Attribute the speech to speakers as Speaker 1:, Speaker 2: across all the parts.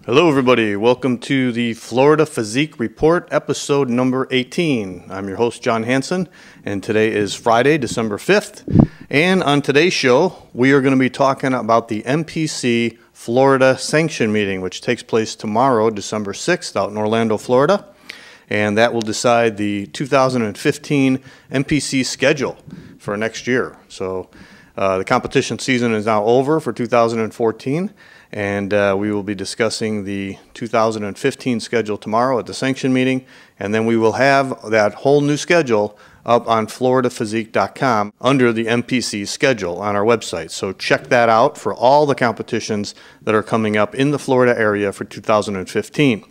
Speaker 1: Hello everybody, welcome to the Florida Physique Report, episode number 18. I'm your host, John Hansen, and today is Friday, December 5th. And on today's show, we are going to be talking about the MPC Florida Sanction meeting, which takes place tomorrow, December 6th, out in Orlando, Florida. And that will decide the 2015 MPC schedule for next year. So the competition season is now over for 2014. And we will be discussing the 2015 schedule tomorrow at the Sanction meeting, and then we will have that whole new schedule up on floridaphysique.com under the MPC schedule on our website. So check that out for all the competitions that are coming up in the Florida area for 2015.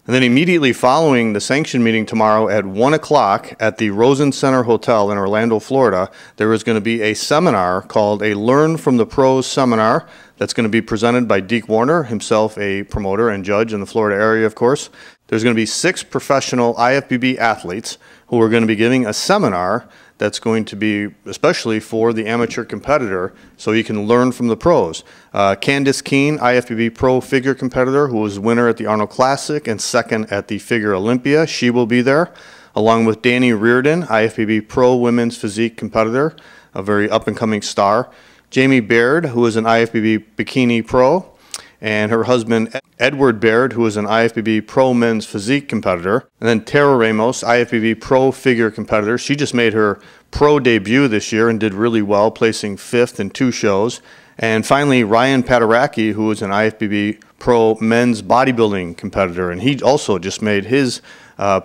Speaker 1: And then immediately following the Sanction meeting tomorrow at 1 o'clock at the Rosen Center Hotel in Orlando, Florida, there is going to be a seminar called a Learn from the Pros seminar that's going to be presented by Deke Warner, himself a promoter and judge in the Florida area, of course. There's going to be 6 professional IFBB athletes who are going to be giving a seminar that's going to be especially for the amateur competitor, so you can learn from the pros. Candice Keene, IFBB pro figure competitor, who was winner at the Arnold Classic and second at the Figure Olympia, she will be there, along with Danny Reardon, IFBB pro women's physique competitor, a very up-and-coming star. Jamie Baird, who is an IFBB bikini pro, and her husband Edward Baird, who is an IFBB pro men's physique competitor. And then Tara Ramos, IFBB pro figure competitor. She just made her pro debut this year and did really well, placing 5th in 2 shows. And finally, Ryan Padaraki, who is an IFBB pro men's bodybuilding competitor, and he also just made his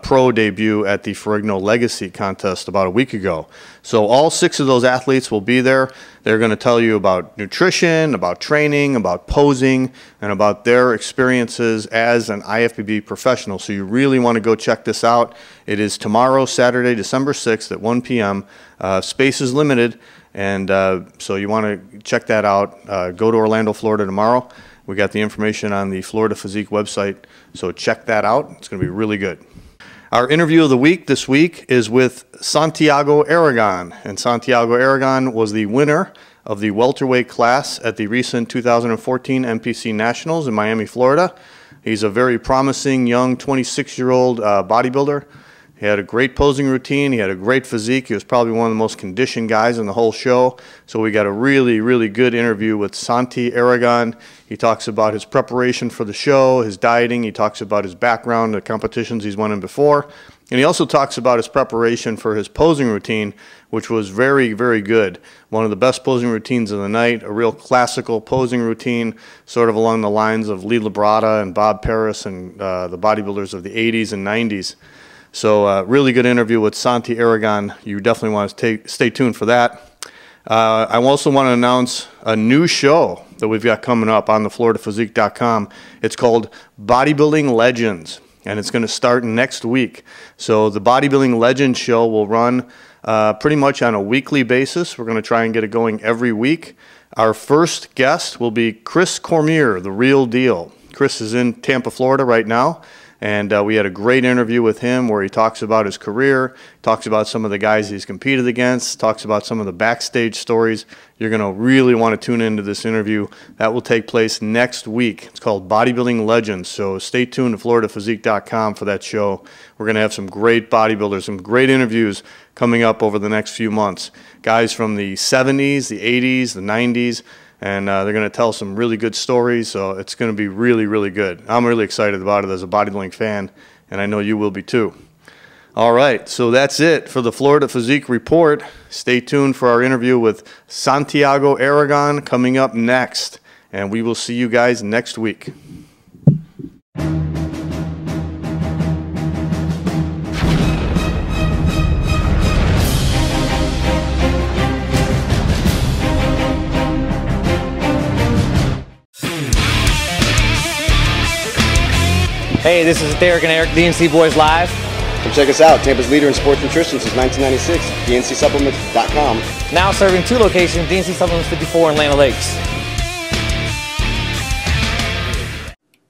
Speaker 1: pro debut at the Ferrigno Legacy contest about a week ago. So all 6 of those athletes will be there. They're going to tell you about nutrition, about training, about posing, and about their experiences as an IFBB professional. So you really want to go check this out. It is tomorrow, Saturday, December 6th at 1 p.m. Space is limited, and so you want to check that out. Go to Orlando, Florida tomorrow. We got the information on the Florida Physique website, so check that out. It's going to be really good. Our interview of the week this week is with Santiago Aragon, and Santiago Aragon was the winner of the welterweight class at the recent 2014 MPC Nationals in Miami, Florida. He's a very promising young 26-year-old bodybuilder. He had a great posing routine. He had a great physique. He was probably one of the most conditioned guys in the whole show. So we got a really, really good interview with Santi Aragon. He talks about his preparation for the show, his dieting. He talks about his background, the competitions he's won in before. And he also talks about his preparation for his posing routine, which was very, very good. One of the best posing routines of the night, a real classical posing routine, sort of along the lines of Lee Labrada and Bob Paris and the bodybuilders of the 80s and 90s. So really good interview with Santi Aragon. You definitely want to stay tuned for that. I also want to announce a new show that we've got coming up on the floridaphysique.com. It's called Bodybuilding Legends, and it's going to start next week. So the Bodybuilding Legends show will run pretty much on a weekly basis. We're going to try and get it going every week. Our first guest will be Chris Cormier, the real deal. Chris is in Tampa, Florida right now. And we had a great interview with him where he talks about his career, talks about some of the guys he's competed against, talks about some of the backstage stories. You're going to really want to tune into this interview. That will take place next week. It's called Bodybuilding Legends, so stay tuned to floridaphysique.com for that show. We're going to have some great bodybuilders, some great interviews coming up over the next few months. Guys from the 70s, the 80s, the 90s, and they're going to tell some really good stories, so it's going to be really, really good. I'm really excited about it as a bodybuilding fan, and I know you will be too. All right, so that's it for the Florida Physique Report. Stay tuned for our interview with Santiago Aragon coming up next, and we will see you guys next week.
Speaker 2: Hey, this is Derek and Eric, DNC Boys Live.
Speaker 3: Come check us out, Tampa's leader in sports nutrition since 1996, DNCSupplements.com.
Speaker 2: Now serving 2 locations, DNC Supplements 54 in Lana Lakes.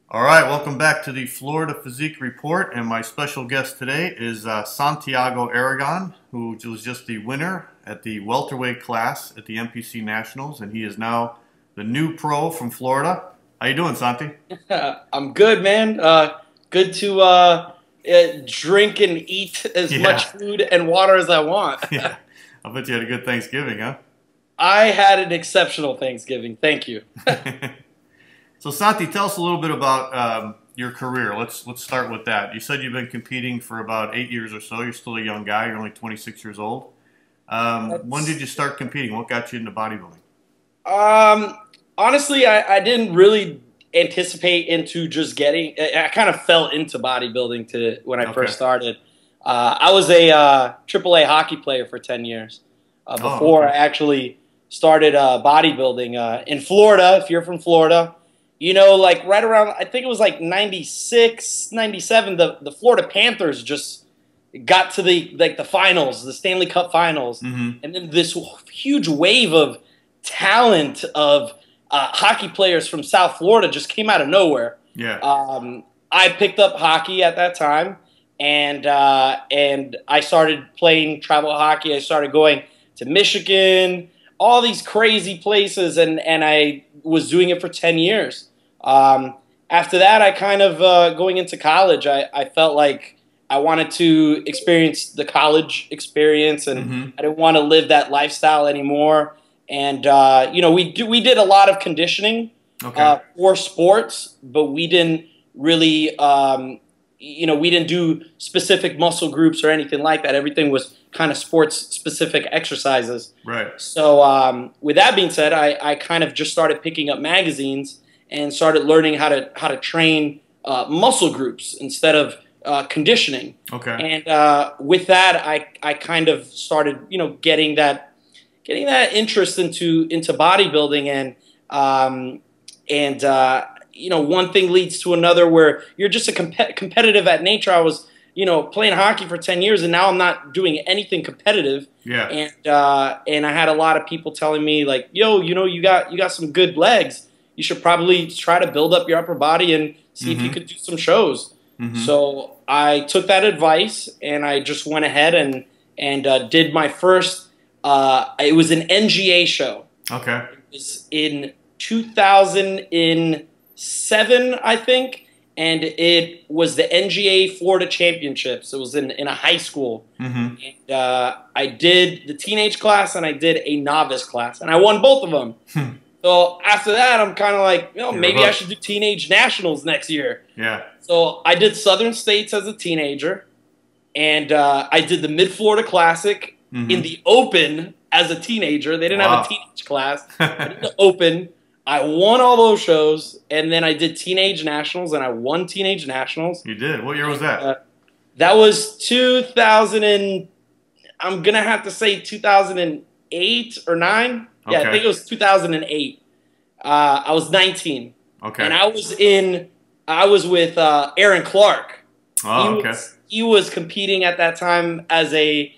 Speaker 1: All right, welcome back to the Florida Physique Report, and my special guest today is Santiago Aragon, who was just the winner at the welterweight class at the MPC Nationals, and he is now the new pro from Florida. How you doing, Santi?
Speaker 2: I'm good, man. Good to drink and eat as much food and water as I want.
Speaker 1: Yeah. I bet you had a good Thanksgiving, huh?
Speaker 2: I had an exceptional Thanksgiving. Thank you.
Speaker 1: So, Santi, tell us a little bit about your career. Let's start with that. You said you've been competing for about 8 years or so. You're still a young guy. You're only 26 years old. When did you start competing? What got you into bodybuilding?
Speaker 2: Honestly, I didn't really anticipate into just getting. I kind of fell into bodybuilding when I first started. I was a AAA hockey player for 10 years before I actually started bodybuilding in Florida. If you're from Florida, you know, like right around, I think it was like 96, 97, the Florida Panthers just got to the finals, the Stanley Cup finals. And then this huge wave of talent of hockey players from South Florida just came out of nowhere. Yeah. I picked up hockey at that time, and I started playing travel hockey. I started going to Michigan, all these crazy places, and I was doing it for 10 years. After that, I kind of, going into college, I felt like I wanted to experience the college experience, and I didn't want to live that lifestyle anymore. And, you know, we did a lot of conditioning for sports, but we didn't really, you know, we didn't do specific muscle groups or anything like that. Everything was kind of sports-specific exercises. Right. So with that being said, I kind of just started picking up magazines and started learning how to train muscle groups instead of conditioning. Okay. And with that, I kind of started, you know, getting that interest into bodybuilding, and you know, one thing leads to another where you're just a competitive at nature. I was, you know, playing hockey for 10 years, and now I'm not doing anything competitive. Yeah. And I had a lot of people telling me like, yo, you know, you got some good legs. You should probably try to build up your upper body and see if you could do some shows. So I took that advice, and I just went ahead and did my first. It was an NGA show. Okay. It was in 2007, I think, and it was the NGA Florida Championships. It was in a high school. And I did the teenage class, and I did a novice class, and I won both of them. So after that, I'm kind of like, you know, maybe I should do teenage nationals next year. Yeah. So I did Southern States as a teenager, and I did the Mid-Florida Classic in the Open as a teenager. They didn't have a teenage class. But in the Open, I won all those shows, and then I did Teenage Nationals, and I won Teenage Nationals.
Speaker 1: You did? What year was that?
Speaker 2: That was 2000 and I'm going to have to say 2008 or 9. Okay. Yeah, I think it was 2008. I was 19. Okay. And I was with Aaron Clark. Oh, okay. He was competing at that time as a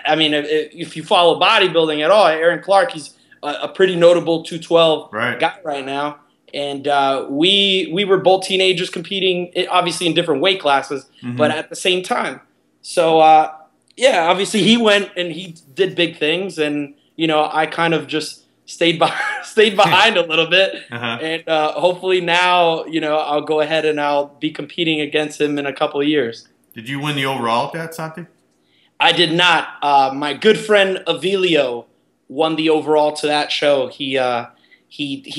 Speaker 2: I mean, if you follow bodybuilding at all, Aaron Clark, he's a pretty notable 212 guy right now. And we were both teenagers competing, obviously in different weight classes, but at the same time. So, yeah, obviously he went and he did big things. And, you know, I kind of just stayed behind a little bit. And hopefully now, you know, I'll go ahead and I'll be competing against him in a couple of years.
Speaker 1: Did you win the overall at that, Santi?
Speaker 2: I did not. My good friend Avilio won the overall to that show. He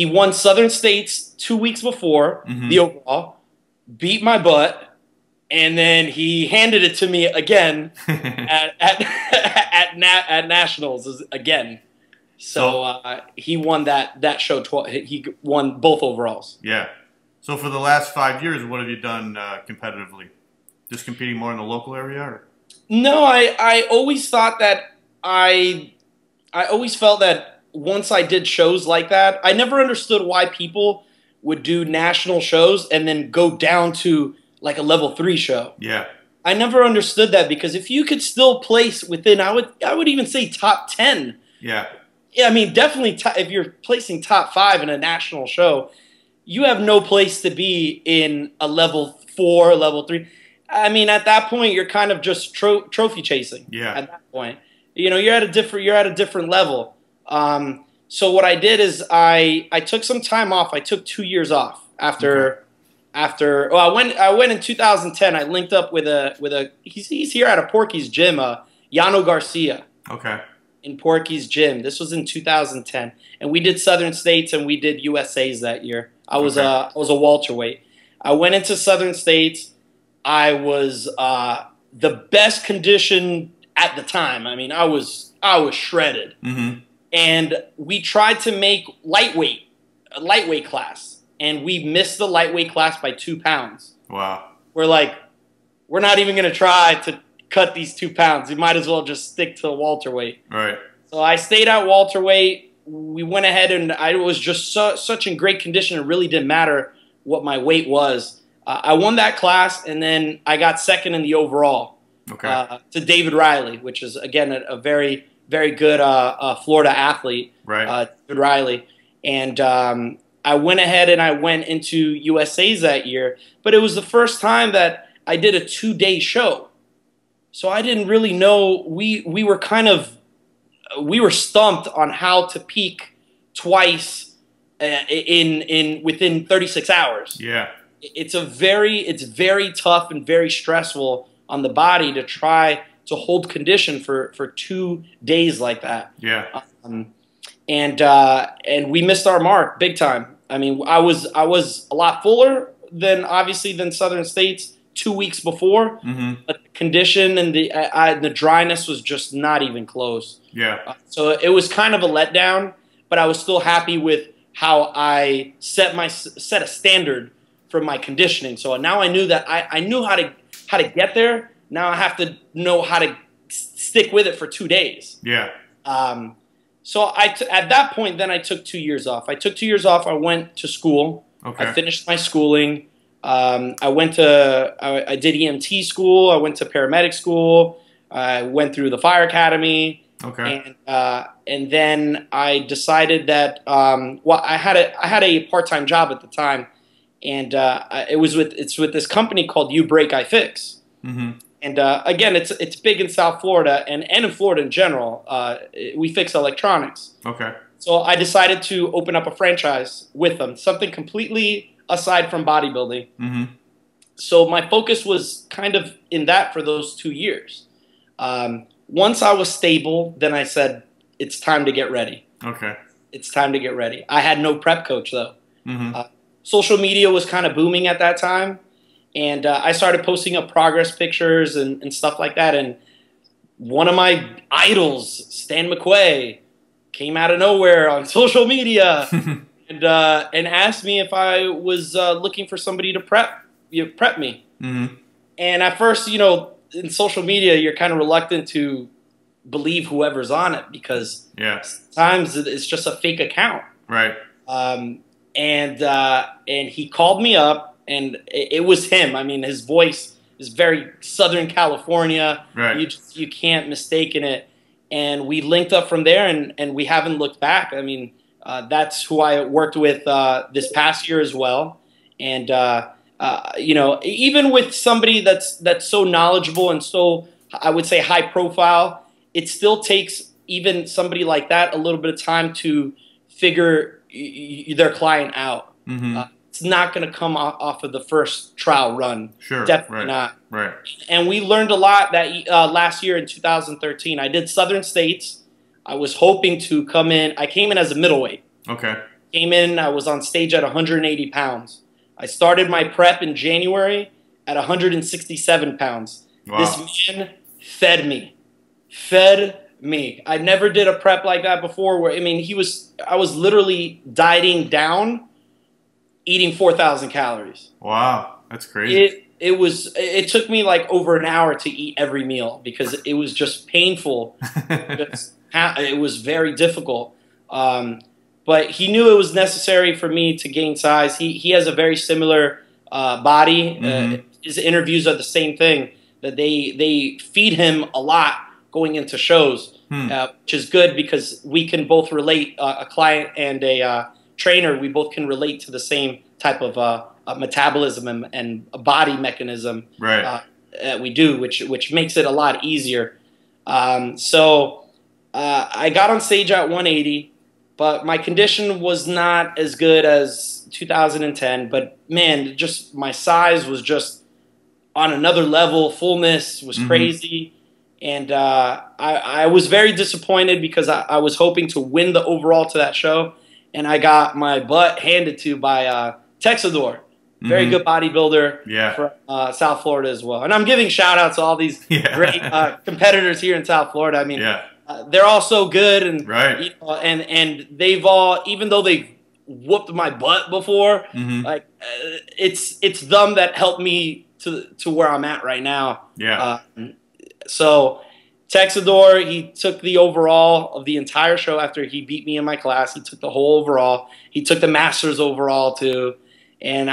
Speaker 2: won Southern States 2 weeks before the overall, beat my butt, and then he handed it to me again at nationals again. So he won that show. He won both overalls.
Speaker 1: Yeah. So for the last 5 years, what have you done competitively? Just competing more in the local area, or?
Speaker 2: No, I always thought that I always felt that once I did shows like that, I never understood why people would do national shows and then go down to like a level 3 show. Yeah. I never understood that, because if you could still place within, I would even say top 10. Yeah. Yeah, I mean, definitely if you're placing top 5 in a national show, you have no place to be in a level 4, level 3. I mean, at that point, you're kind of just trophy chasing. Yeah. At that point, you know, you're at a different level. So what I did is I took some time off. I took 2 years off after. Well, I went in 2010. I linked up with a he's here at a Porky's gym, Yano Garcia.
Speaker 4: Okay.
Speaker 2: In Porky's gym. This was in 2010, and we did Southern States and we did USA's that year. I was a welterweight. I went into Southern States. I was the best condition at the time. I mean, I was shredded.
Speaker 4: Mm-hmm.
Speaker 2: And we tried to make a lightweight class, and we missed the lightweight class by 2 pounds.
Speaker 4: Wow.
Speaker 2: We're like, we're not even going to try to cut these 2 pounds. You might as well just stick to welterweight.
Speaker 4: Right.
Speaker 2: So I stayed at welterweight. We went ahead, and I was just such in great condition. It really didn't matter what my weight was. I won that class, and then I got second in the overall to David Riley, which is, again, a very, very good Florida athlete,
Speaker 4: right.
Speaker 2: David Riley. And I went ahead and I went into USA's that year. But it was the first time that I did a 2-day show. So I didn't really know. We were stumped on how to peak twice within 36 hours.
Speaker 4: Yeah.
Speaker 2: It's very tough and very stressful on the body to try to hold condition for 2 days like that.
Speaker 4: Yeah.
Speaker 2: And we missed our mark big time. I mean, I was a lot fuller than Southern States 2 weeks before, but the condition and the dryness was just not even close.
Speaker 4: Yeah.
Speaker 2: So it was kind of a letdown, but I was still happy with how I set a standard for my conditioning. So now I knew that I knew how to get there. Now I have to know how to stick with it for 2 days.
Speaker 4: Yeah.
Speaker 2: So at that point, then I took 2 years off. I took 2 years off. I went to school.
Speaker 4: Okay.
Speaker 2: I finished my schooling. I did EMT school. I went to paramedic school. I went through the fire academy.
Speaker 4: Okay.
Speaker 2: And then I decided that I had a part-time job at the time, and it's with this company called You Break I Fix.
Speaker 4: Mm-hmm.
Speaker 2: And again, it's big in South Florida and in Florida in general. We fix electronics.
Speaker 4: Okay.
Speaker 2: So I decided to open up a franchise with them, something completely aside from bodybuilding.
Speaker 4: Mm-hmm.
Speaker 2: So my focus was kind of in that for those 2 years. Once I was stable, then I said, it's time to get ready.
Speaker 4: Okay.
Speaker 2: It's time to get ready. I had no prep coach, though.
Speaker 4: Mm-hmm.
Speaker 2: Social media was kind of booming at that time. And I started posting up progress pictures and stuff like that. And one of my idols, Stan McQuay, came out of nowhere on social media and asked me if I was looking for somebody to prep me.
Speaker 4: Mm-hmm.
Speaker 2: And at first, in social media, you're kind of reluctant to believe whoever's on it because sometimes it's just a fake account.
Speaker 4: Right.
Speaker 2: And he called me up. And it was him. I mean, his voice is very Southern California.
Speaker 4: Right.
Speaker 2: You can't mistake it. And we linked up from there, and we haven't looked back. I mean, that's who I worked with this past year as well. And even with somebody that's so knowledgeable and so, I would say, high profile, it still takes even somebody like that a little bit of time to figure their client out.
Speaker 4: Mm-hmm.
Speaker 2: It's not going to come off of the first trial run.
Speaker 4: Sure.
Speaker 2: Definitely not.
Speaker 4: Right.
Speaker 2: And we learned a lot that last year in 2013. I did Southern States. I was hoping to come in. I came in as a middleweight.
Speaker 4: Okay.
Speaker 2: Came in. I was on stage at 180 pounds. I started my prep in January at 167 pounds.
Speaker 4: Wow.
Speaker 2: This man fed me. Fed me. I never did a prep like that before. I was literally dieting down, eating 4,000 calories.
Speaker 4: Wow, that's crazy.
Speaker 2: It took me like over an hour to eat every meal because it was just painful. It was very difficult. But he knew it was necessary for me to gain size. He has a very similar body.
Speaker 4: Mm-hmm.
Speaker 2: His interviews are the same thing, that they feed him a lot going into shows, which is good because we can both relate, a client and a trainer, we both can relate to the same type of metabolism and a body mechanism that we do, which makes it a lot easier. So I got on stage at 180. but my condition was not as good as 2010. But man, just my size was just on another level. Fullness was crazy. And I was very disappointed because I was hoping to win the overall to that show. And I got my butt handed to by Texador. Very good bodybuilder from South Florida as well. And I'm giving shout outs to all these great competitors here in South Florida. I mean, they're all so good. And, you know, and they've all, even though they've whooped my butt before, like it's them that helped me to where I'm at right now. So Texador, he took the overall of the entire show after he beat me in my class. He took the whole overall. He took the Masters overall too. And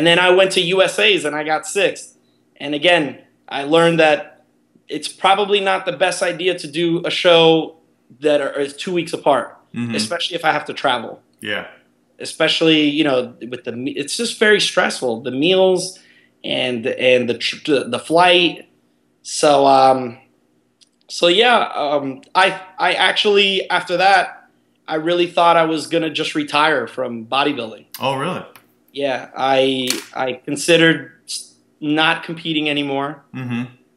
Speaker 2: then I went to USA's and I got 6th. And again, I learned that it's probably not the best idea to do a show that is 2 weeks apart, especially if I have to travel. Especially, you know, with it's just very stressful. The meals and the flight. So I actually, after that, I really thought I was gonna just retire from bodybuilding.
Speaker 4: Oh, really?
Speaker 2: Yeah, I considered not competing anymore,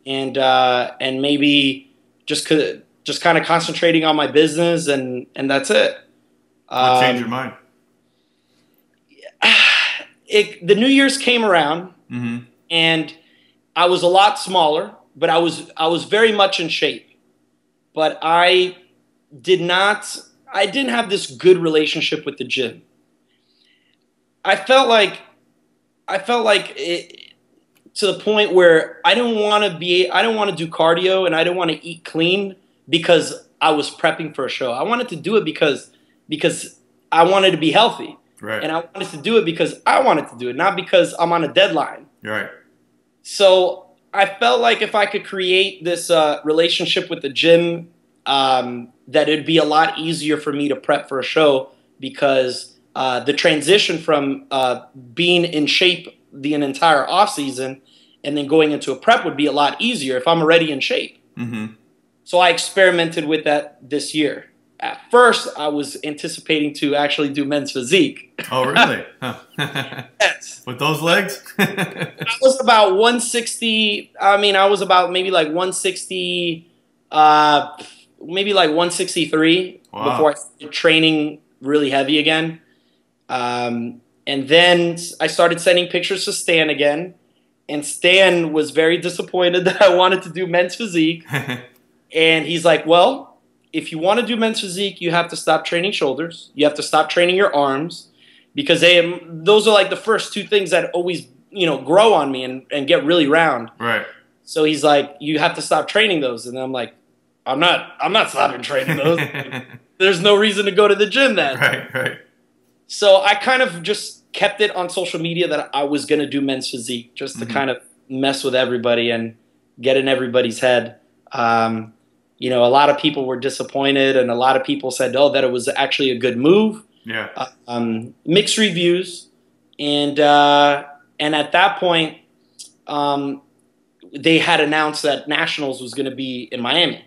Speaker 2: and maybe just kind of concentrating on my business, and that's it.
Speaker 4: What changed your mind?
Speaker 2: The New Year's came around, and I was a lot smaller, but I was very much in shape. But I didn't have this good relationship with the gym. I felt like it, to the point where I don't want to do cardio and I don't want to eat clean because I was prepping for a show. I wanted to do it because I wanted to be healthy. And I wanted to do it because I wanted to do it, not because I'm on a deadline. So I felt like if I could create this relationship with the gym, that it'd be a lot easier for me to prep for a show, because the transition from being in shape the entire off season and then going into a prep would be a lot easier if I'm already in shape. So I experimented with that this year. At first, I was anticipating to actually do men's physique.
Speaker 4: Oh, really?
Speaker 2: Yes.
Speaker 4: With those legs?
Speaker 2: I was about 160. I mean, I was about maybe like 160, maybe like 163 before I started training really heavy again. And then I started sending pictures to Stan again. And Stan was very disappointed that I wanted to do men's physique. And he's like, well, if you want to do men's physique, you have to stop training shoulders. You have to stop training your arms, because those are like the first 2 things that always, you know, grow on me and get really round. So he's like, you have to stop training those. And I'm like, I'm not stopping training those. There's no reason to go to the gym then. So I kind of just kept it on social media that I was going to do men's physique, just to kind of mess with everybody and get in everybody's head. You know, a lot of people were disappointed, and a lot of people said, oh, that it was actually a good move. Mixed reviews. And at that point, they had announced that Nationals was going to be in Miami.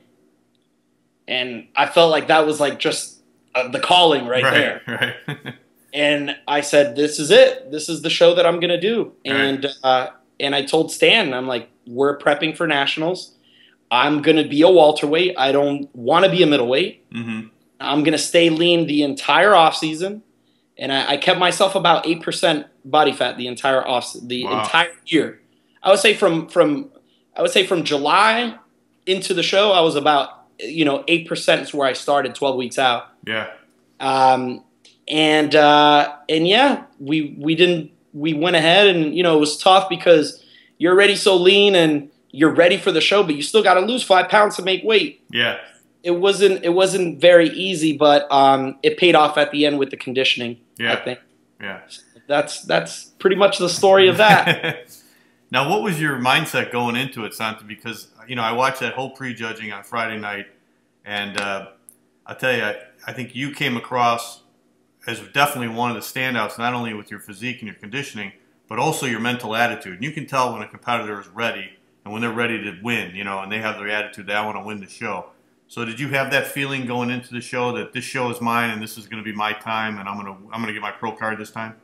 Speaker 2: And I felt like that was like just the calling right there. And I said, this is it. This is the show that I'm going to do. And I told Stan, I'm like, we're prepping for Nationals. I'm going to be a welterweight. I don't want to be a middleweight. I'm going to stay lean the entire offseason. And I kept myself about 8% body fat the entire entire year. I would say from July into the show, I was about, you know, 8% is where I started 12 weeks out. And yeah, we went ahead, and, you know, it was tough because you're already so lean and you're ready for the show, but you still got to lose 5 pounds to make weight. It wasn't very easy, but it paid off at the end with the conditioning. I think. So that's pretty much the story of that.
Speaker 4: Now, what was your mindset going into it, Santi? Because, you know, I watched that whole prejudging on Friday night, and I'll tell you, I think you came across as definitely one of the standouts, not only with your physique and your conditioning, but also your mental attitude. And you can tell when a competitor is ready and when they're ready to win, you know, and they have their attitude that I want to win the show. So did you have that feeling going into the show that this show is mine and this is going to be my time and I'm gonna get my pro card this time?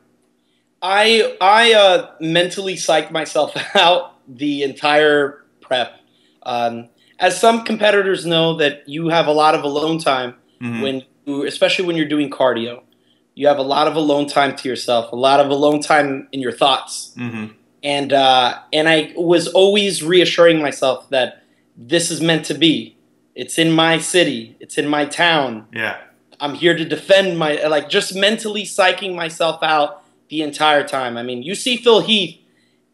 Speaker 2: I mentally psyched myself out the entire prep. As some competitors know that you have a lot of alone time especially when you're doing cardio. You have a lot of alone time to yourself, a lot of alone time in your thoughts. And I was always reassuring myself that this is meant to be. It's in my city. It's in my town.
Speaker 4: Yeah.
Speaker 2: I'm here to defend just mentally psyching myself out the entire time. I mean, you see Phil Heath,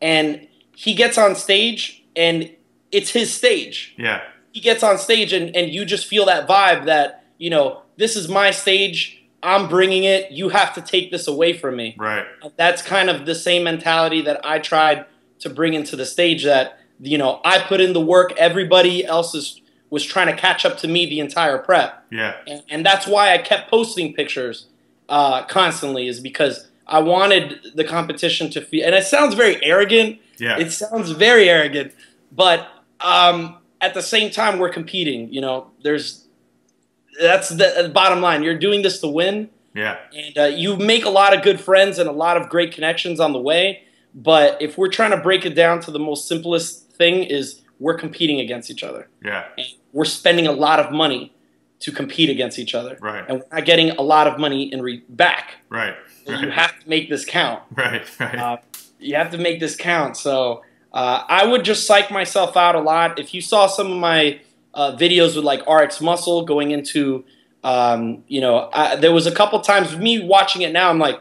Speaker 2: and he gets on stage, and it's his stage.
Speaker 4: Yeah.
Speaker 2: He gets on stage, and you just feel that vibe that, you know, this is my stage. I'm bringing it. You have to take this away from me.
Speaker 4: Right.
Speaker 2: That's kind of the same mentality that I tried to bring into the stage, that, you know, I put in the work. Everybody else was trying to catch up to me the entire prep.
Speaker 4: Yeah.
Speaker 2: And that's why I kept posting pictures constantly, is because I wanted the competition to feel, and it sounds very arrogant.
Speaker 4: Yeah.
Speaker 2: It sounds very arrogant, but at the same time, we're competing. You know, that's the bottom line. You're doing this to win.
Speaker 4: Yeah.
Speaker 2: And you make a lot of good friends and a lot of great connections on the way. But if we're trying to break it down to the most simplest thing, is we're competing against each other.
Speaker 4: Yeah.
Speaker 2: And we're spending a lot of money to compete against each other.
Speaker 4: Right.
Speaker 2: And we're not getting a lot of money back.
Speaker 4: Right.
Speaker 2: So you have to make this count.
Speaker 4: Right. Right.
Speaker 2: You have to make this count. So I would just psych myself out a lot. If you saw some of my videos with like RX Muscle going into, you know, there was a couple times me watching it now, I'm like,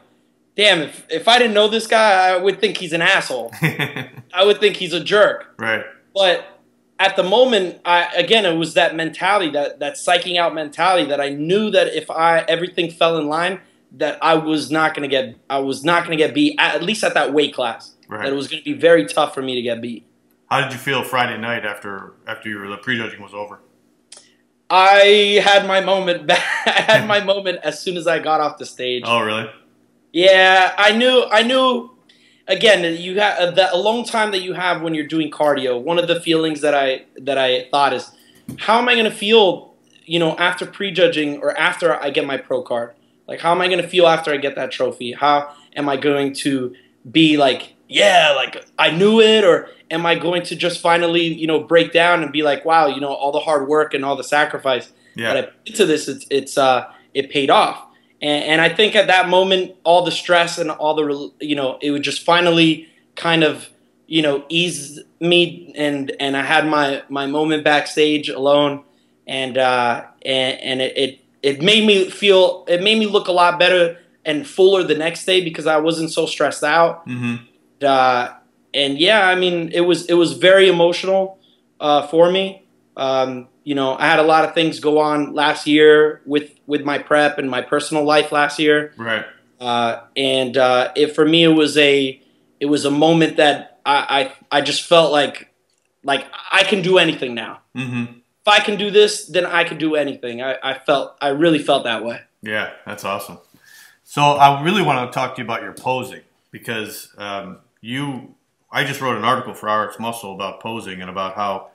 Speaker 2: damn, if I didn't know this guy, I would think he's an asshole. I would think he's a jerk.
Speaker 4: Right.
Speaker 2: But at the moment, again, it was that mentality, that psyching out mentality, that I knew that if everything fell in line, that I was not going to get beat, at least at that weight class.
Speaker 4: Right.
Speaker 2: That it was going to be very tough for me to get beat.
Speaker 4: How did you feel Friday night after the prejudging was over?
Speaker 2: I had my moment. I had my moment as soon as I got off the stage.
Speaker 4: Oh, really?
Speaker 2: Yeah, I knew. Again, you have that alone time that you have when you're doing cardio. One of the feelings that I thought is, how am I going to feel, you know, after prejudging or after I get my pro card? Like, how am I going to feel after I get that trophy? How am I going to be like, yeah, like I knew it, or am I going to just finally, you know, break down and be like, wow, you know, all the hard work and all the sacrifice that I put into this, it paid off. And I think at that moment, all the stress and all the, you know, it would just finally kind of, you know, ease me, and I had my moment backstage alone, and it made me feel, it made me look a lot better and fuller the next day because I wasn't so stressed out. And yeah, I mean, it was very emotional for me. You know, I had a lot of things go on last year with my prep and my personal life last year. Right. And for me, it was a moment that I just felt like I can do anything now. If I can do this, then I can do anything. I really felt that way.
Speaker 4: Yeah, that's awesome. So I really want to talk to you about your posing, because I just wrote an article for RX Muscle about posing and about how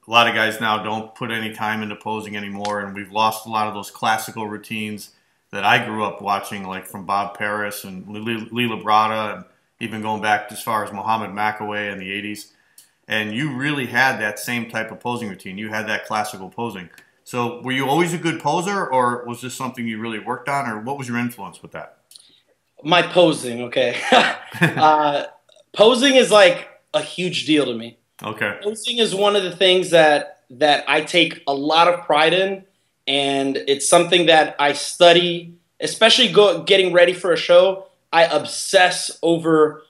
Speaker 4: a lot of guys now don't put any time into posing anymore, and we've lost a lot of those classical routines that I grew up watching, like from Bob Paris and Lee Labrada, and even going back as far as Muhammad McAway in the 80s. And you really had that same type of posing routine. You had that classical posing. So were you always a good poser, or was this something you really worked on, or what was your influence with that?
Speaker 2: My posing, okay. Posing is like a huge deal to me. Okay. Posing is one of the things that I take a lot of pride in, and it's something that I study, especially getting ready for a show. I obsess over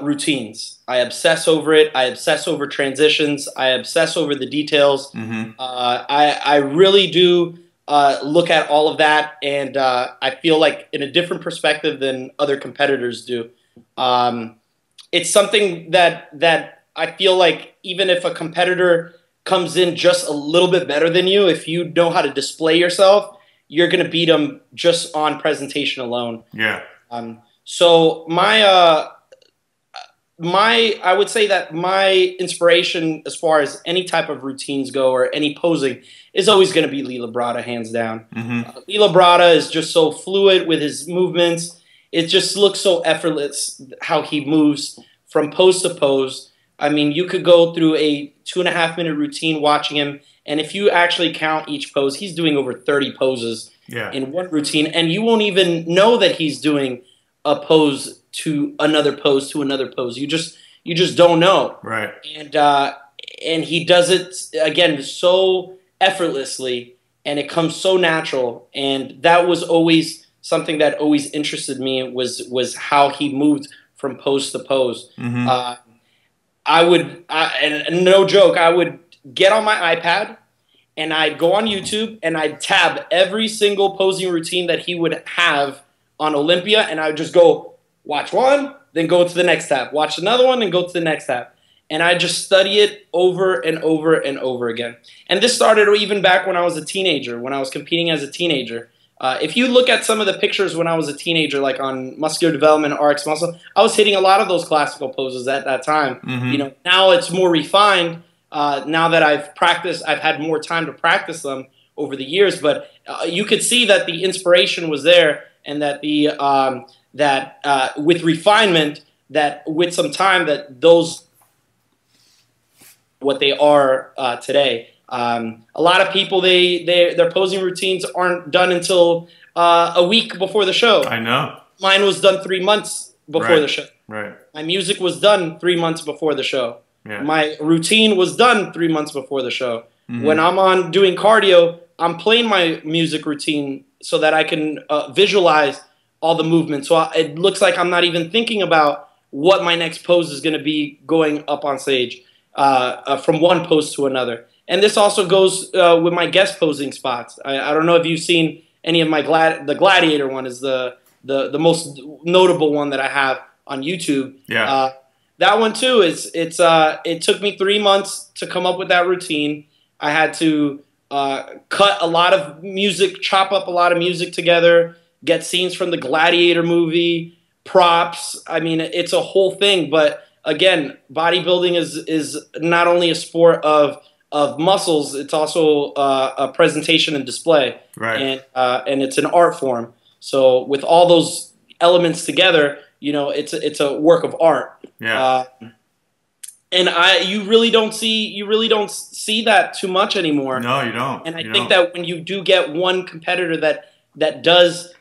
Speaker 2: routines. I obsess over it. I obsess over transitions. I obsess over the details. I really do look at all of that, and I feel like in a different perspective than other competitors do. It's something that I feel like even if a competitor comes in just a little bit better than you, if you know how to display yourself, you're going to beat them just on presentation alone. Yeah. So I would say that my inspiration as far as any type of routines go or any posing is always going to be Lee Labrada, hands down. Lee Labrada is just so fluid with his movements. It just looks so effortless how he moves from pose to pose. I mean, you could go through a 2.5-minute routine watching him, and if you actually count each pose, he's doing over 30 poses in one routine, and you won't even know that he's doing a pose to another pose to another pose. You just don't know.
Speaker 4: Right.
Speaker 2: And he does it again so effortlessly, and it comes so natural. And that was always something that always interested me was how he moved from pose to pose. And no joke, I would get on my iPad and I'd go on YouTube and I'd tab every single posing routine that he would have on Olympia, and I would just go watch one, then go to the next tab, watch another one, and go to the next tab. And I just study it over and over and over again. And this started even back when I was a teenager, when I was competing as a teenager. If you look at some of the pictures when I was a teenager, like on Muscular Development, RX Muscle, I was hitting a lot of those classical poses at that time. You know, now it's more refined. Now that I've practiced, I've had more time to practice them over the years. But you could see that the inspiration was there, and that with refinement, that with some time, that those what they are today. A lot of people, their posing routines aren't done until a week before the show.
Speaker 4: I know.
Speaker 2: Mine was done 3 months before the show.
Speaker 4: Right.
Speaker 2: My music was done 3 months before the show.
Speaker 4: Yeah.
Speaker 2: My routine was done 3 months before the show. When I'm on doing cardio, I'm playing my music routine so that I can visualize all the movements. So it looks like I'm not even thinking about what my next pose is going to be going up on stage from one pose to another. And this also goes with my guest posing spots. I don't know if you've seen any of my the Gladiator one is the most notable one that I have on YouTube.
Speaker 4: Yeah.
Speaker 2: That one too it took me 3 months to come up with that routine. I had to cut a lot of music, chop up a lot of music together, get scenes from the Gladiator movie, props. I mean, it's a whole thing. But again, bodybuilding is not only a sport of muscles, it's also a presentation and display.
Speaker 4: Right.
Speaker 2: And it's an art form. So with all those elements together, you know, it's a work of art.
Speaker 4: Yeah.
Speaker 2: And you really don't see that too much anymore.
Speaker 4: No, you don't.
Speaker 2: And I think that when you do get one competitor that does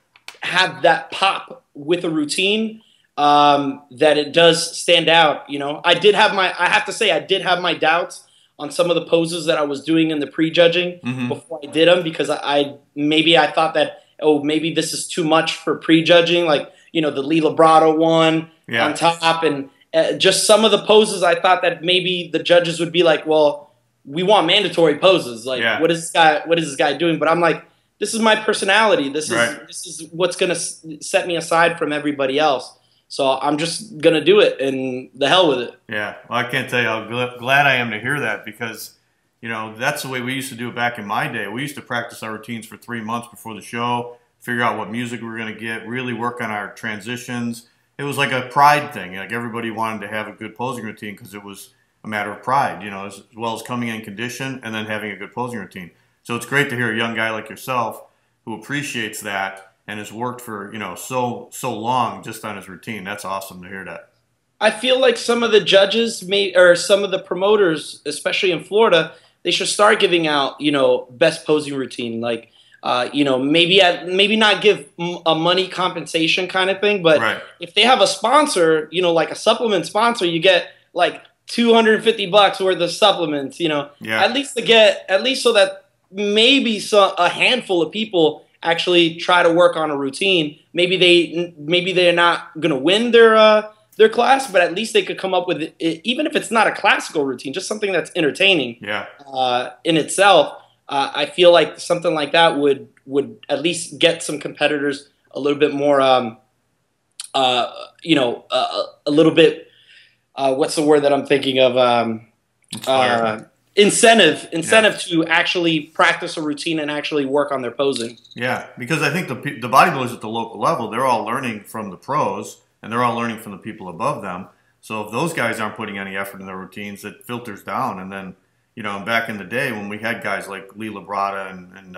Speaker 2: have that pop with a routine, that it does stand out. You know, I have to say I did have my doubts on some of the poses that I was doing in the prejudging before I did them, because I thought that, oh, maybe this is too much for prejudging, like, you know, the Lee Labrada one on top, and just some of the poses I thought that maybe the judges would be like, well, we want mandatory poses. Like, what is this guy doing? But I'm like, this is my personality. This is what's going to set me aside from everybody else. So I'm just going to do it, and the hell with it.
Speaker 4: Yeah. Well, I can't tell you how glad I am to hear that, because, you know, that's the way we used to do it back in my day. We used to practice our routines for 3 months before the show, figure out what music we were going to get, really work on our transitions. It was like a pride thing. Like, everybody wanted to have a good posing routine because it was a matter of pride, you know, as well as coming in condition and then having a good posing routine. So it's great to hear a young guy like yourself who appreciates that and has worked for, you know, so long just on his routine. That's awesome to hear that.
Speaker 2: I feel like some of the judges or some of the promoters, especially in Florida, they should start giving out, you know, best posing routine. Like, you know, maybe not give a money compensation kind of thing, but if they have a sponsor, you know, like a supplement sponsor, you get like $250 worth of supplements, you know, at least so that maybe a handful of people actually try to work on a routine. Maybe they're not going to win their class, but at least they could come up with it, even if it's not a classical routine, just something that's entertaining in itself. I feel like something like that would at least get some competitors a little bit more, you know, a little bit, what's the word that I'm thinking of? Incentive to actually practice a routine and actually work on their posing. Yeah,
Speaker 4: because I think the bodybuilders at the local level, they're all learning from the pros, and they're all learning from the people above them. So if those guys aren't putting any effort in their routines, it filters down. And then, you know, back in the day when we had guys like Lee Labrada and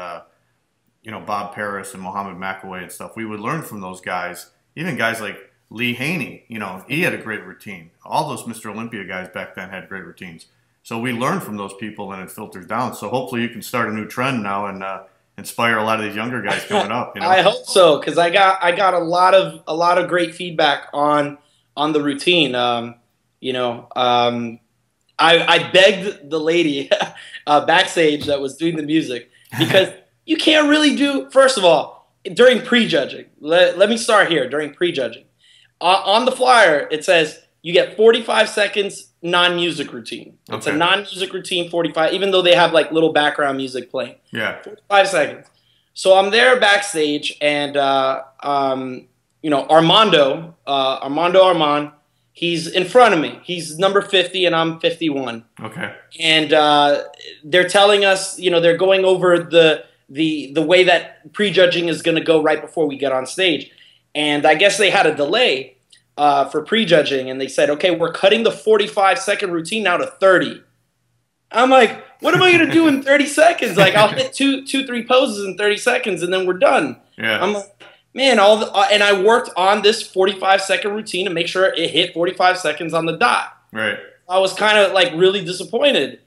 Speaker 4: you know, Bob Paris and Mohammed McAway and stuff, we would learn from those guys. Even guys like Lee Haney, you know, he had a great routine. All those Mr. Olympia guys back then had great routines. So we learn from those people and it filters down. So hopefully you can start a new trend now and inspire a lot of these younger guys coming up. You know?
Speaker 2: I hope so, because I got a lot of great feedback on the routine. You know, I begged the lady backstage that was doing the music, because you can't really do, first of all, during prejudging. Let me start here. During prejudging, on the flyer it says you get 45 seconds non-music routine. It's a non-music routine, 45, even though they have like little background music playing.
Speaker 4: Yeah.
Speaker 2: 45 seconds. So I'm there backstage, and you know, Armando Armand, he's in front of me. He's number 50 and I'm 51.
Speaker 4: Okay.
Speaker 2: And they're telling us, you know, they're going over the way that prejudging is going to go right before we get on stage. And I guess they had a delay for prejudging, and they said, okay, we're cutting the 45-second routine now to 30. I'm like, what am I going to do in 30 seconds? Like, I'll hit two, 3 poses in 30 seconds, and then we're done.
Speaker 4: Yeah.
Speaker 2: I'm like, man, and I worked on this 45-second routine to make sure it hit 45 seconds on the dot.
Speaker 4: Right.
Speaker 2: I was kind of like really disappointed.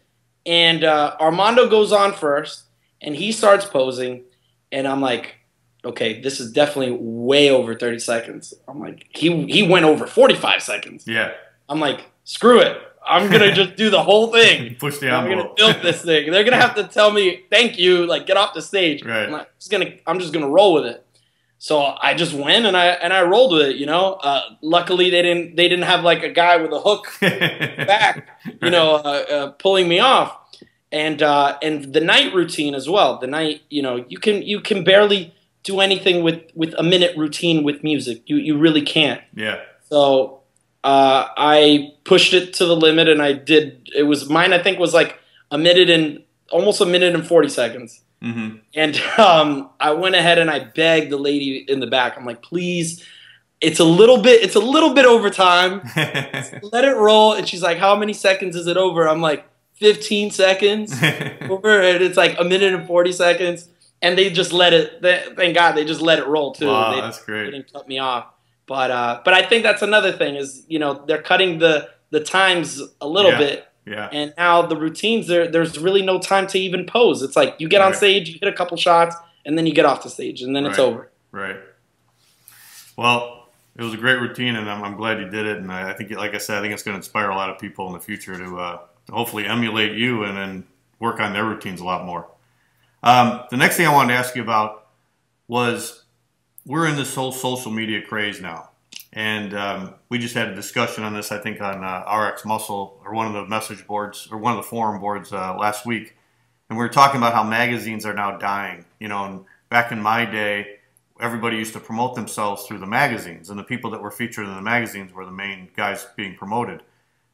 Speaker 2: And Armando goes on first, and he starts posing, and I'm like, okay, this is definitely way over 30 seconds. I'm like, he went over 45 seconds.
Speaker 4: Yeah.
Speaker 2: I'm like, screw it. I'm going to just do the whole thing.
Speaker 4: Push the
Speaker 2: I'm
Speaker 4: envelope.
Speaker 2: going to build this thing. They're going to have to tell me, thank you, like, get off the stage.
Speaker 4: Right.
Speaker 2: I'm just going to roll with it. So I just went and I rolled with it, you know. Luckily they didn't have like a guy with a hook back, you know, pulling me off. And the night routine as well. The night, you know, you can barely do anything with a minute routine with music. You really can't.
Speaker 4: Yeah. So
Speaker 2: I pushed it to the limit, and I did. It was mine. I think was like almost a minute and 40 seconds.
Speaker 4: Mm-hmm.
Speaker 2: And I went ahead and I begged the lady in the back. I'm like, please, it's a little bit over time. Let it roll. And she's like, how many seconds is it over? I'm like, 15 seconds over. And it's like a minute and 40 seconds. And they just let it. Thank God they just let it roll too.
Speaker 4: Wow, that's great.
Speaker 2: They didn't cut me off. But I think that's another thing is, you know, they're cutting the times a little bit.
Speaker 4: Yeah.
Speaker 2: And now the routines, there's really no time to even pose. It's like you get on stage, you hit a couple shots, and then you get off the stage, and then it's over.
Speaker 4: Right. Well, it was a great routine, and I'm glad you did it. And I think, like I said, I think it's going to inspire a lot of people in the future to hopefully emulate you and then work on their routines a lot more. The next thing I wanted to ask you about was we're in this whole social media craze now. And we just had a discussion on this, I think, on RX Muscle, or one of the message boards, or one of the forum boards last week. And we were talking about how magazines are now dying. You know, and back in my day, everybody used to promote themselves through the magazines. And the people that were featured in the magazines were the main guys being promoted.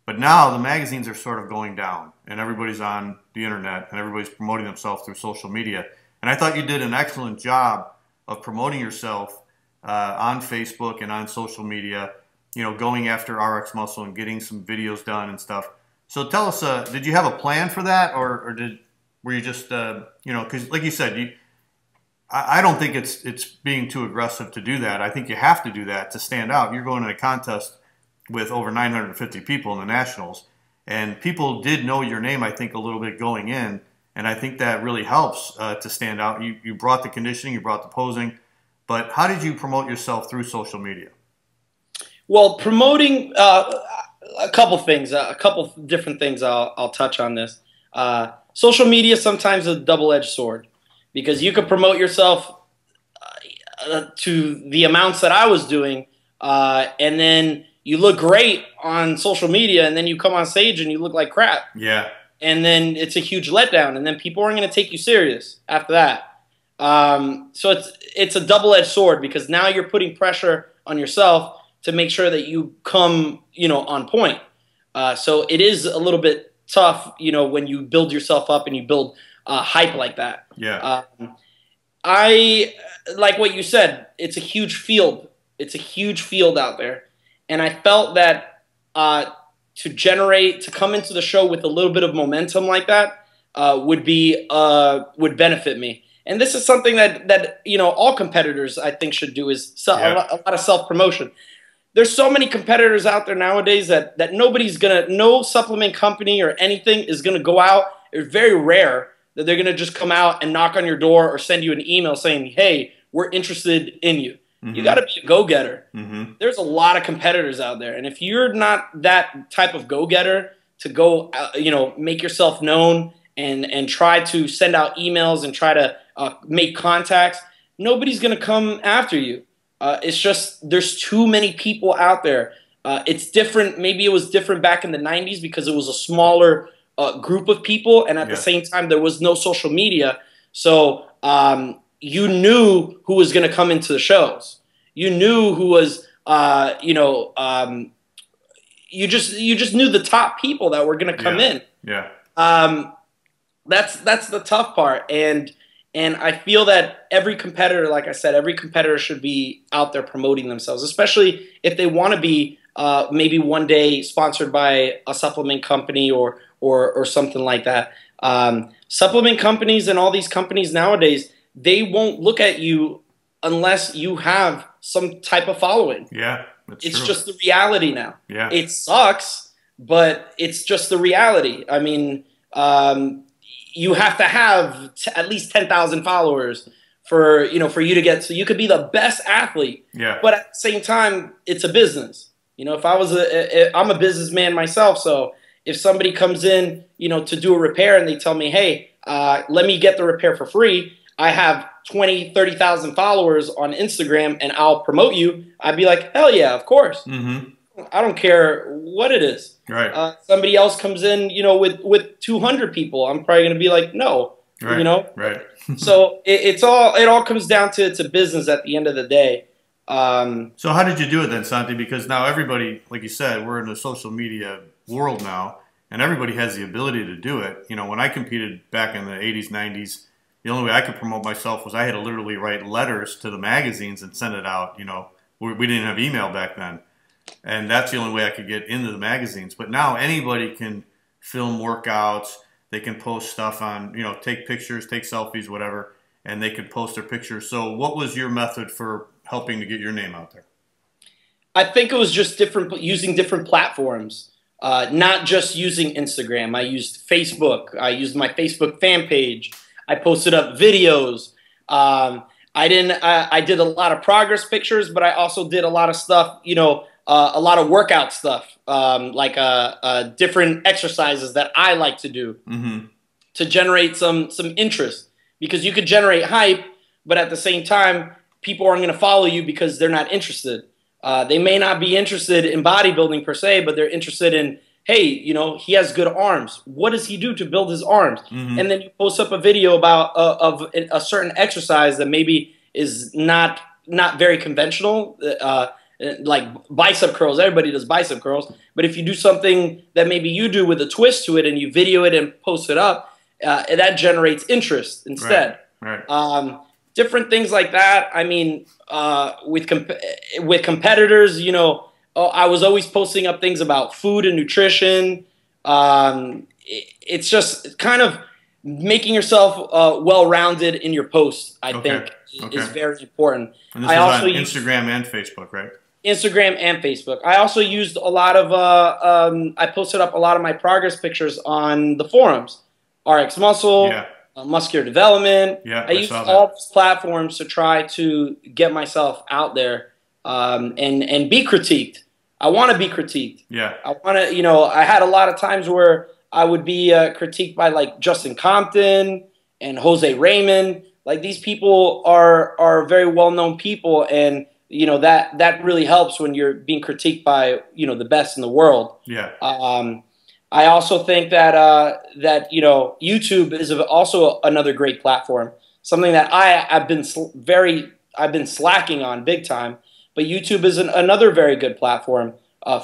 Speaker 4: But now the magazines are sort of going down. And everybody's on the internet, and everybody's promoting themselves through social media. And I thought you did an excellent job of promoting yourself on Facebook and on social media, you know, going after RX Muscle and getting some videos done and stuff. So tell us, did you have a plan for that, or were you just, you know, because like you said, I don't think it's being too aggressive to do that. I think you have to do that to stand out. You're going in a contest with over 950 people in the Nationals, and people did know your name, I think, a little bit going in, and I think that really helps to stand out. You brought the conditioning, you brought the posing. But how did you promote yourself through social media?
Speaker 2: Well, promoting a couple things, a couple different things. I'll touch on this. Social media sometimes is a double-edged sword, because you could promote yourself to the amounts that I was doing, and then you look great on social media, and then you come on stage and you look like crap.
Speaker 4: Yeah.
Speaker 2: And then it's a huge letdown, and then people aren't going to take you serious after that. So it's a double-edged sword, because now you're putting pressure on yourself to make sure that you come, you know, on point. So it is a little bit tough, you know, when you build yourself up and you build hype like that.
Speaker 4: Yeah.
Speaker 2: I like what you said. It's a huge field. It's a huge field out there, and I felt that to come into the show with a little bit of momentum like that would benefit me. And this is something that all competitors I think should do, is a lot of self-promotion. There's so many competitors out there nowadays that no supplement company or anything is gonna go out. It's very rare that they're gonna just come out and knock on your door or send you an email saying, "Hey, we're interested in you." Mm-hmm. You got to be a go-getter. Mm-hmm. There's a lot of competitors out there, and if you're not that type of go-getter to go, make yourself known and try to send out emails and try to make contacts, nobody's gonna come after you. It's just there's too many people out there. It's different. Maybe it was different back in the 90s because it was a smaller group of people, and at the same time there was no social media. So you knew who was going to come into the shows. You knew who was, you just knew the top people that were going to come in.
Speaker 4: Yeah.
Speaker 2: That's the tough part, and I feel that every competitor, like I said, every competitor should be out there promoting themselves, especially if they want to be maybe one day sponsored by a supplement company or something like that. Supplement companies and all these companies nowadays, they won't look at you unless you have some type of following.
Speaker 4: Yeah, that's
Speaker 2: it's
Speaker 4: true.
Speaker 2: Just the reality now.
Speaker 4: Yeah.
Speaker 2: It sucks, but it's just the reality. I mean, you have to have at least 10,000 followers for you to get, so you could be the best athlete.
Speaker 4: Yeah.
Speaker 2: But at the same time, it's a business. If I'm a businessman myself, so if somebody comes in, to do a repair and they tell me, "Hey, let me get the repair for free. I have 20, 30,000 followers on Instagram and I'll promote you," I'd be like, "Hell yeah, of course." Mm-hmm. I don't care what it is.
Speaker 4: Right.
Speaker 2: Somebody else comes in, with 200 people. I'm probably going to be like, "No."
Speaker 4: Right. Right.
Speaker 2: So it all comes down to business at the end of the day.
Speaker 4: So how did you do it then, Santi? Because now everybody, like you said, we're in a social media world now, and everybody has the ability to do it. When I competed back in the 80s, 90s, the only way I could promote myself was I had to literally write letters to the magazines and send it out. We didn't have email back then. And that's the only way I could get into the magazines. But now anybody can film workouts. They can post stuff on, take pictures, take selfies, whatever, and they could post their pictures. So what was your method for helping to get your name out there?
Speaker 2: I think it was just using different platforms, not just using Instagram. I used Facebook. I used my Facebook fan page. I posted up videos. I did a lot of progress pictures, but I also did a lot of stuff, a lot of workout stuff, like different exercises that I like to do to generate some interest. Because you could generate hype, but at the same time, people aren't going to follow you because they're not interested. They may not be interested in bodybuilding per se, but they're interested in, hey, he has good arms. What does he do to build his arms? And then you post up a video about of a certain exercise that maybe is not very conventional, like bicep curls. Everybody does bicep curls. But if you do something that maybe you do with a twist to it and you video it and post it up, that generates interest instead.
Speaker 4: Right.
Speaker 2: Different things like that. I mean, with competitors, I was always posting up things about food and nutrition. It's just kind of making yourself well-rounded in your posts, I think, is very important.
Speaker 4: And this is on Instagram and Facebook, right?
Speaker 2: Instagram and Facebook. I also used a lot of, I posted up a lot of my progress pictures on the forums. RX Muscle, Muscular Development.
Speaker 4: Yeah,
Speaker 2: I used all these platforms to try to get myself out there and be critiqued. I want to be critiqued.
Speaker 4: Yeah.
Speaker 2: I want to, I had a lot of times where I would be critiqued by like Justin Compton and Jose Raymond. Like these people are very well-known people, and that really helps when you're being critiqued by the best in the world.
Speaker 4: Yeah.
Speaker 2: I also think that YouTube is also another great platform. Something that I've been slacking on big time, but YouTube is another very good platform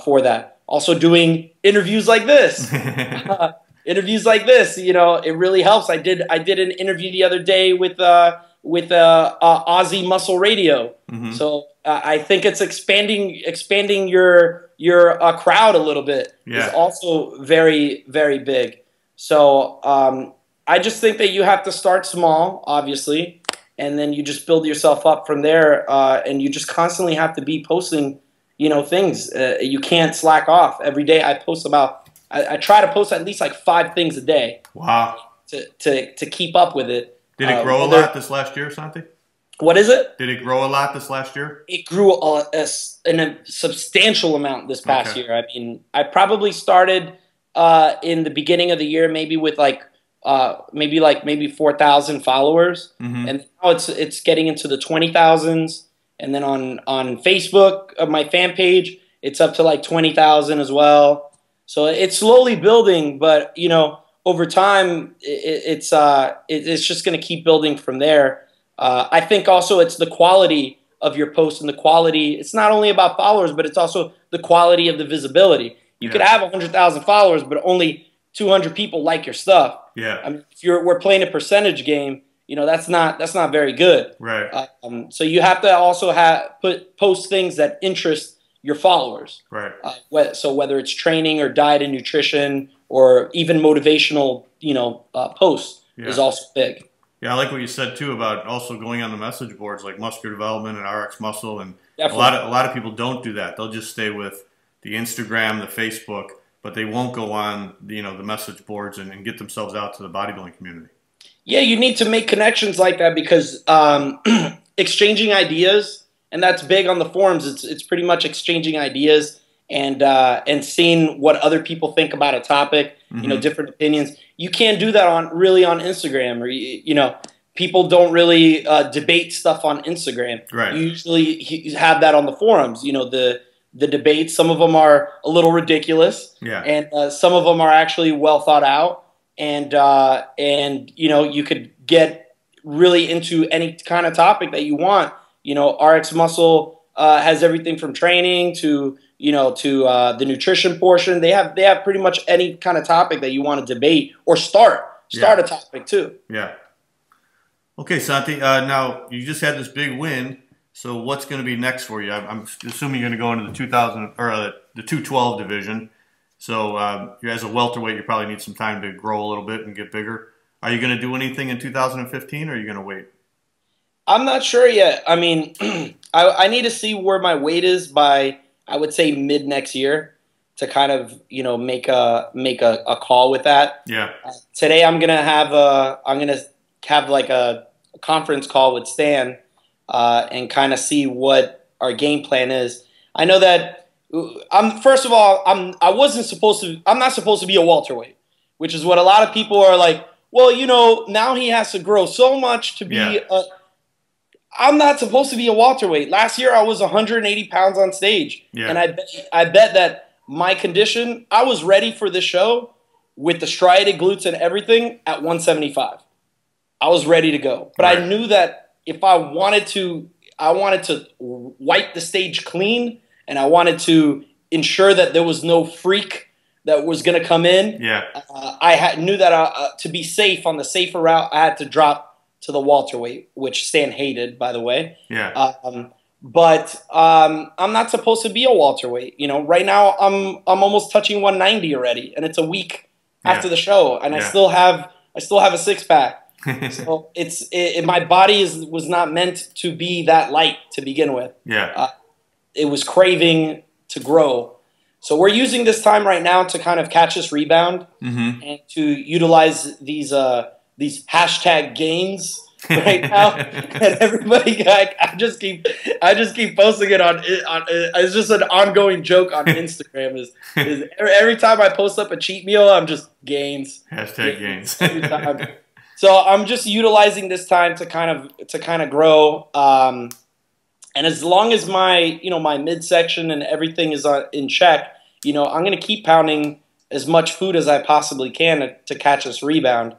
Speaker 2: for that. Also doing interviews like this. Interviews like this, it really helps. I did an interview the other day with Aussie Muscle Radio. So I think it's expanding your your crowd a little bit is also very, very big. So I just think that you have to start small, obviously, and then you just build yourself up from there. And you just constantly have to be posting, things. You can't slack off. Every day I post I try to post at least like 5 things a day.
Speaker 4: Wow.
Speaker 2: To keep up with it.
Speaker 4: Did it grow a lot this last year, Santi?
Speaker 2: What is it?
Speaker 4: Did it grow a lot this last year?
Speaker 2: It grew a substantial amount this past year. I mean, I probably started in the beginning of the year, maybe with maybe 4,000 followers, and now it's getting into the 20,000s. And then on Facebook, my fan page, it's up to like 20,000 as well. So it's slowly building, but over time, it's just going to keep building from there. I think also it's the quality of your posts and the quality. It's not only about followers, but it's also the quality of the visibility. You could have 100,000 followers, but only 200 people like your stuff.
Speaker 4: Yeah.
Speaker 2: I mean, if we're playing a percentage game, that's not very good.
Speaker 4: Right.
Speaker 2: So you have to also post things that interest your followers.
Speaker 4: Right.
Speaker 2: So whether it's training or diet and nutrition or even motivational, posts is also big.
Speaker 4: Yeah, I like what you said too about also going on the message boards like Muscular Development and RX Muscle, and
Speaker 2: Definitely.
Speaker 4: a lot of people don't do that. They'll just stay with the Instagram, the Facebook, but they won't go on the message boards and get themselves out to the bodybuilding community.
Speaker 2: Yeah, you need to make connections like that because exchanging ideas, and that's big on the forums. It's pretty much exchanging ideas and seeing what other people think about a topic. Different opinions. You can't do that on Instagram, or people don't really debate stuff on Instagram.
Speaker 4: Right.
Speaker 2: You usually have that on the forums. The debates. Some of them are a little ridiculous.
Speaker 4: Yeah.
Speaker 2: And some of them are actually well thought out. And you could get really into any kind of topic that you want. RX Muscle has everything from training to the nutrition portion. They have pretty much any kind of topic that you want to debate or start a topic too.
Speaker 4: Yeah. Okay, Santi. Now you just had this big win. So what's going to be next for you? I'm assuming you're going to go into the 212 division. So as a welterweight, you probably need some time to grow a little bit and get bigger. Are you going to do anything in 2015, or are you going to wait?
Speaker 2: I'm not sure yet. I mean, I need to see where my weight is by, I would say, mid next year to kind of make a call with that.
Speaker 4: Yeah.
Speaker 2: Today I'm gonna have like a conference call with Stan and kind of see what our game plan is. I know that I'm not supposed to be a welterweight, which is what a lot of people are like. Well, now he has to grow so much to be I'm not supposed to be a welterweight. Last year I was 180 pounds on stage. Yeah. And I bet that my condition, I was ready for the show with the striated glutes and everything at 175. I was ready to go. But I knew that if I wanted to wipe the stage clean, and I wanted to ensure that there was no freak that was going to come in. Yeah. I knew that to be safe on the safer route, I had to drop to the welterweight, which Stan hated, by the way. Yeah. But I'm not supposed to be a welterweight. Right now I'm almost touching 190 already, and it's a week after the show, and I still have a six pack. So my body was not meant to be that light to begin with. Yeah. It was craving to grow. So we're using this time right now to kind of catch this rebound and to utilize these hashtag gains right now. And everybody, I just keep posting it on. It's just an ongoing joke on Instagram. Is every time I post up a cheat meal, I'm just gains.
Speaker 4: Hashtag gains.
Speaker 2: Every time. So I'm just utilizing this time to kind of grow. And as long as my my midsection and everything is in check, I'm going to keep pounding as much food as I possibly can to catch this rebound.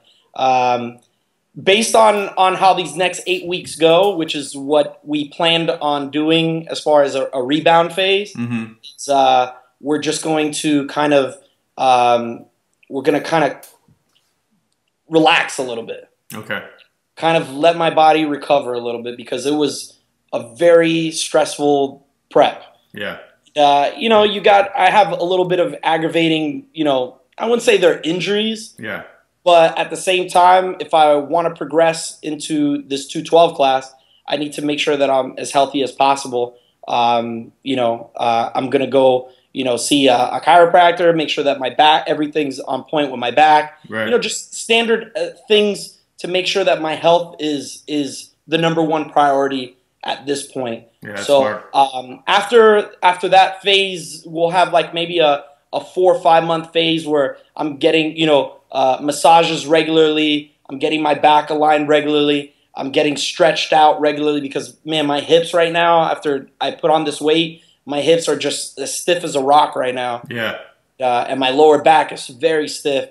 Speaker 2: Based on how these next 8 weeks go, which is what we planned on doing as far as a rebound phase, we're just going to kind of relax a little bit. Okay. Kind of let my body recover a little bit because it was a very stressful prep. Yeah. You know, I have a little bit of aggravating, you know, I wouldn't say they're injuries.
Speaker 4: Yeah.
Speaker 2: But at the same time, if I want to progress into this 212 class, I need to make sure that I'm as healthy as possible. You know, I'm going to go, you know, see a chiropractor, make sure that my back, everything's on point with my back.
Speaker 4: Right.
Speaker 2: You know, just standard things to make sure that my health is the #1 priority at this point.
Speaker 4: Yeah,
Speaker 2: so
Speaker 4: smart.
Speaker 2: after that phase, we'll have like maybe a 4 or 5 month phase where I'm getting, you know, massages regularly. I'm getting my back aligned regularly. I'm getting stretched out regularly because, man, my hips right now, after I put on this weight, my hips are just as stiff as a rock right now.
Speaker 4: Yeah.
Speaker 2: And my lower back is very stiff.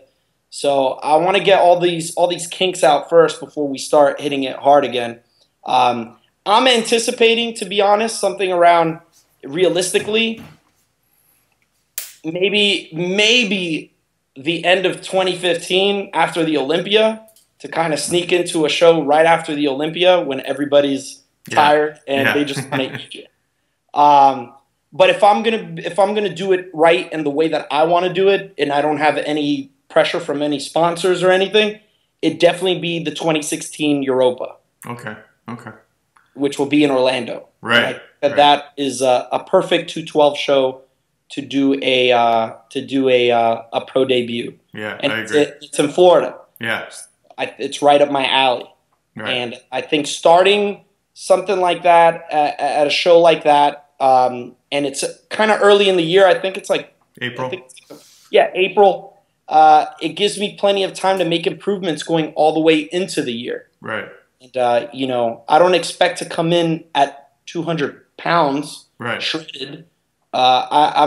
Speaker 2: So I want to get all these kinks out first before we start hitting it hard again. I'm anticipating, to be honest, something around, realistically, maybe the end of 2015 after the Olympia, to kind of sneak into a show right after the Olympia when everybody's tired and they just want to eat you. But if I'm gonna do it right and the way that I want to do it, and I don't have any pressure from any sponsors or anything, it'd definitely be the 2016 Europa.
Speaker 4: Okay. Okay.
Speaker 2: Which will be in Orlando.
Speaker 4: Right.
Speaker 2: That is a perfect 212 show to do a pro debut.
Speaker 4: Yeah,
Speaker 2: and
Speaker 4: I agree.
Speaker 2: It's in Florida.
Speaker 4: Yeah.
Speaker 2: It's right up my alley.
Speaker 4: Right.
Speaker 2: And I think starting something like that at a show like that, and it's kind of early in the year. I think it's like
Speaker 4: April.
Speaker 2: April. It gives me plenty of time to make improvements going all the way into the year.
Speaker 4: Right.
Speaker 2: And you know, I don't expect to come in at 200 pounds shredded. I'm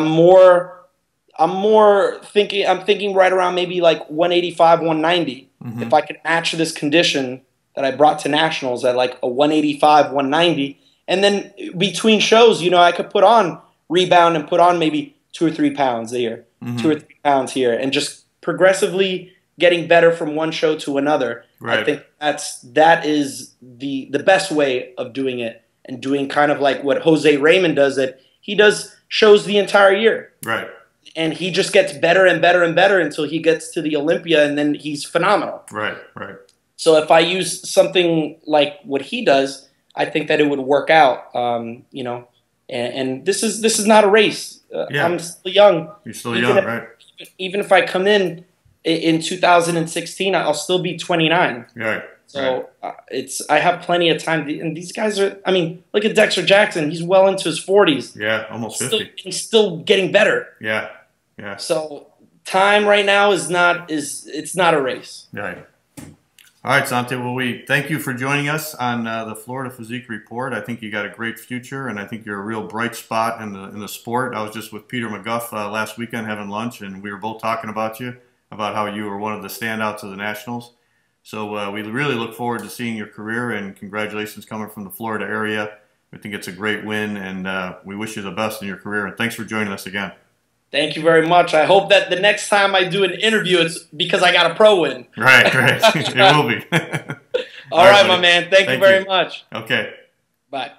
Speaker 2: thinking right around maybe like 185, 190.
Speaker 4: Mm-hmm.
Speaker 2: If I could match this condition that I brought to nationals at like a 185, 190, and then between shows, you know, I could put on rebound and put on maybe 2 or 3 pounds here,
Speaker 4: mm-hmm.
Speaker 2: 2 or 3 pounds here, and just progressively getting better from one show to another.
Speaker 4: Right.
Speaker 2: I think that is the best way of doing it, and doing kind of like what Jose Raymond does. That he does shows the entire year.
Speaker 4: Right.
Speaker 2: And he just gets better and better and better until he gets to the Olympia, and then he's phenomenal.
Speaker 4: Right, right.
Speaker 2: So if I use something like what he does, I think that it would work out. You know, and this is not a race. I'm still young.
Speaker 4: You're still young, right?
Speaker 2: Even if I come in 2016, I'll still be 29.
Speaker 4: Right.
Speaker 2: So I have plenty of time. And these guys are, I mean, look at Dexter Jackson. He's well into his 40s.
Speaker 4: Yeah, almost 50.
Speaker 2: He's still getting better.
Speaker 4: Yeah, yeah.
Speaker 2: So time right now it's not a race.
Speaker 4: Right. All right, Santi. Well, we thank you for joining us on the Florida Physique Report. I think you got a great future, and I think you're a real bright spot in the sport. I was just with Peter McGuff last weekend having lunch, and we were both talking about you, about how you were one of the standouts of the Nationals. So we really look forward to seeing your career, and congratulations coming from the Florida area. I think it's a great win, and we wish you the best in your career. And thanks for joining us again.
Speaker 2: Thank you very much. I hope that the next time I do an interview, it's because I got a pro win.
Speaker 4: Right, right. It will be.
Speaker 2: All right, my man. Thank you very much.
Speaker 4: Okay.
Speaker 2: Bye.